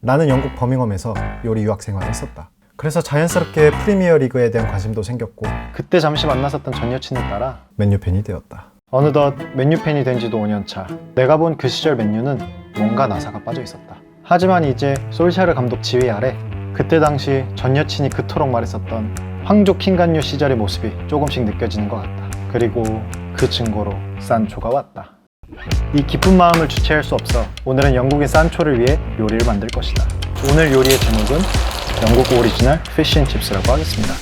나는 영국 버밍엄에서 요리 유학 생활을 했었다. 그래서 자연스럽게 프리미어 리그에 대한 관심도 생겼고 그때 잠시 만났었던 전 여친을 따라 맨유 팬이 되었다. 어느덧 맨유 팬이 된 지도 5년차. 내가 본 그 시절 맨유는 뭔가 나사가 빠져 있었다. 하지만 이제 솔샤르 감독 지휘 아래 그때 당시 전 여친이 그토록 말했었던 황조 킹간유 시절의 모습이 조금씩 느껴지는 것 같다. 그리고 그 증거로 산초가 왔다. 이 기쁜 마음을 주체할 수 없어 오늘은 영국의 산초를 위해 요리를 만들 것이다. 오늘 요리의 제목은 영국 오리지널 피쉬앤칩스라고 하겠습니다.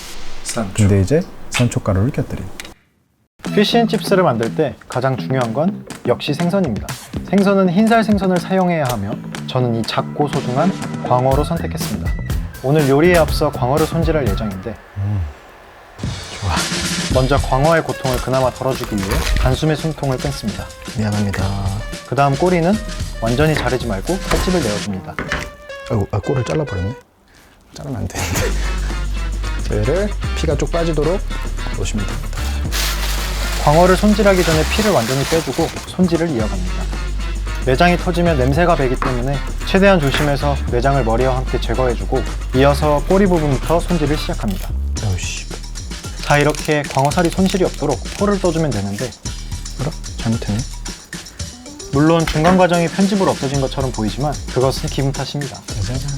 산초. 근데 이제 산초가루를 곁들인 피쉬앤칩스를 만들 때 가장 중요한 건 역시 생선입니다. 생선은 흰살 생선을 사용해야 하며 저는 이 작고 소중한 광어로 선택했습니다. 오늘 요리에 앞서 광어를 손질할 예정인데 좋아. 먼저 광어의 고통을 그나마 덜어주기 위해 단숨에 숨통을 끊습니다. 미안합니다. 그 다음 꼬리는 완전히 자르지 말고 칼집을 내어줍니다. 아이고, 꼬리를 잘라버렸네. 자르면 안 되는데. 얘를 피가 쭉 빠지도록 놓으시면 됩니다. 광어를 손질하기 전에 피를 완전히 빼주고 손질을 이어갑니다. 내장이 터지면 냄새가 배기 때문에 최대한 조심해서 내장을 머리와 함께 제거해주고 이어서 꼬리 부분부터 손질을 시작합니다. 어이씨. 자, 이렇게 광어살이 손실이 없도록 포를 떠주면 되는데 뭐라? 잘못했네. 물론 중간 과정이 편집으로 없어진 것처럼 보이지만 그것은 기분 탓입니다. 짜자잔.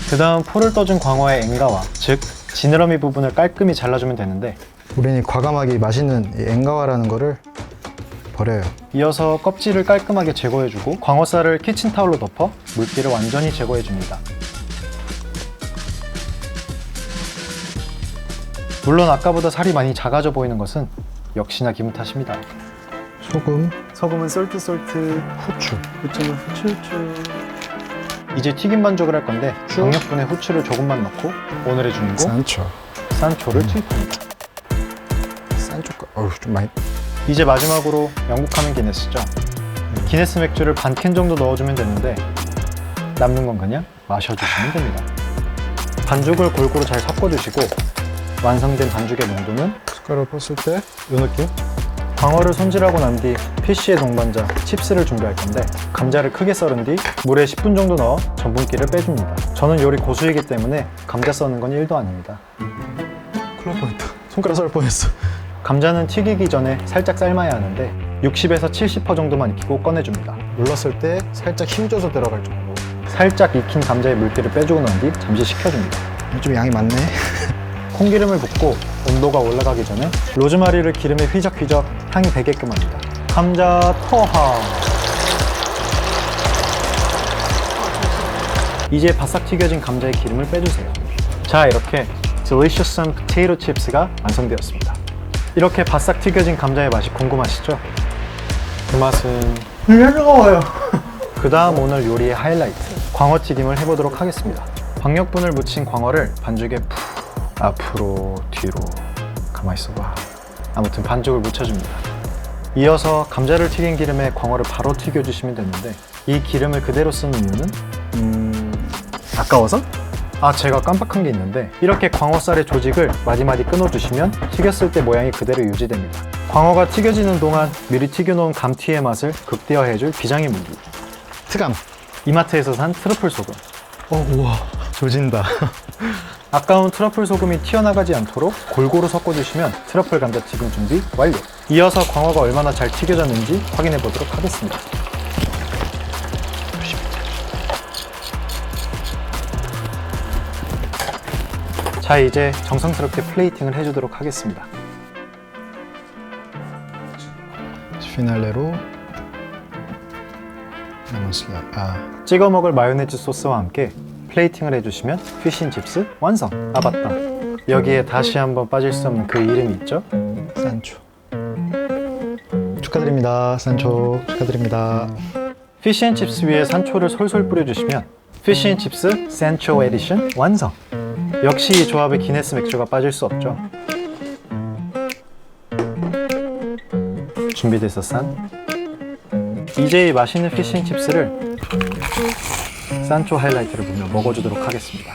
그 다음 포를 떠준 광어의 앵가와 즉 지느러미 부분을 깔끔히 잘라주면 되는데 우리는 과감하게 맛있는 이 엥가와라는 거를 버려요. 이어서 껍질을 깔끔하게 제거해주고 광어살을 키친타올로 덮어 물기를 완전히 제거해줍니다. 물론 아까보다 살이 많이 작아져 보이는 것은 역시나 기분 탓입니다. 소금, 소금은 솔트, 후추. 후추는 후추. 이제 튀김 반죽을 할 건데 강력분에 후추를 조금만 넣고 오늘의 주인공 산초. 산초를 투입합니다. 산초가 어우 좀 많이. 이제 마지막으로 영국 하면 기네스죠. 기네스 맥주를 반 캔 정도 넣어주면 되는데 남는 건 그냥 마셔주시면 됩니다. 반죽을 골고루 잘 섞어주시고 완성된 반죽의 농도는 숟가락을 뻗을 때 이 느낌? 광어를 손질하고 난 뒤 피쉬의 동반자 칩스를 준비할 건데 감자를 크게 썰은 뒤 물에 10분 정도 넣어 전분기를 빼줍니다. 저는 요리 고수이기 때문에 감자 써는 건 1도 아닙니다. 큰일 날 뻔했다. 손가락 썰 뻔했어. 감자는 튀기기 전에 살짝 삶아야 하는데 60에서 70% 정도만 익히고 꺼내줍니다. 눌렀을 때 살짝 힘줘서 들어갈 정도. 살짝 익힌 감자의 물기를 빼주고 난 뒤 잠시 식혀줍니다. 좀 양이 많네. 콩기름을 붓고 온도가 올라가기 전에 로즈마리를 기름에 휘적휘적 향이 배게끔 합니다. 감자 토하. 이제 바싹 튀겨진 감자의 기름을 빼주세요. 자, 이렇게 Delicious Potato Chips가 완성되었습니다. 이렇게 바싹 튀겨진 감자의 맛이 궁금하시죠? 그 맛은 뜨거워요. 그 다음 오늘 요리의 하이라이트 광어튀김을 해보도록 하겠습니다. 박력분을 묻힌 광어를 반죽에 푹 앞으로 뒤로 가만히 있어봐. 아무튼 반죽을 묻혀줍니다. 이어서 감자를 튀긴 기름에 광어를 바로 튀겨주시면 되는데 이 기름을 그대로 쓰는 이유는 아까워서? 제가 깜빡한 게 있는데 이렇게 광어살의 조직을 마디마디 끊어주시면 튀겼을 때 모양이 그대로 유지됩니다. 광어가 튀겨지는 동안 미리 튀겨놓은 감튀의 맛을 극대화해줄 비장의 무기 트감. 이마트에서 산 트러플 소금. 우와 조진다. 아까운 트러플 소금이 튀어나가지 않도록 골고루 섞어주시면 트러플 감자튀김 준비 완료. 이어서 광어가 얼마나 잘 튀겨졌는지 확인해 보도록 하겠습니다. 자, 이제 정성스럽게 플레이팅을 해주도록 하겠습니다. 피날레로 레몬 슬라이. 찍어 먹을 마요네즈 소스와 함께 플레이팅을 해주시면 피쉬앤칩스 완성! 맞다. 여기에 다시 한번 빠질 수 없는 그 이름이 있죠? 산초. 축하드립니다. 산초 축하드립니다. 피쉬앤칩스 위에 산초를 솔솔 뿌려주시면 피쉬앤칩스 산초 에디션 완성! 역시 이 조합에 기네스 맥주가 빠질 수 없죠. 준비돼서 싼 이제 이 맛있는 피쉬앤칩스를 산초 하이라이트를 보며 먹어주도록 하겠습니다.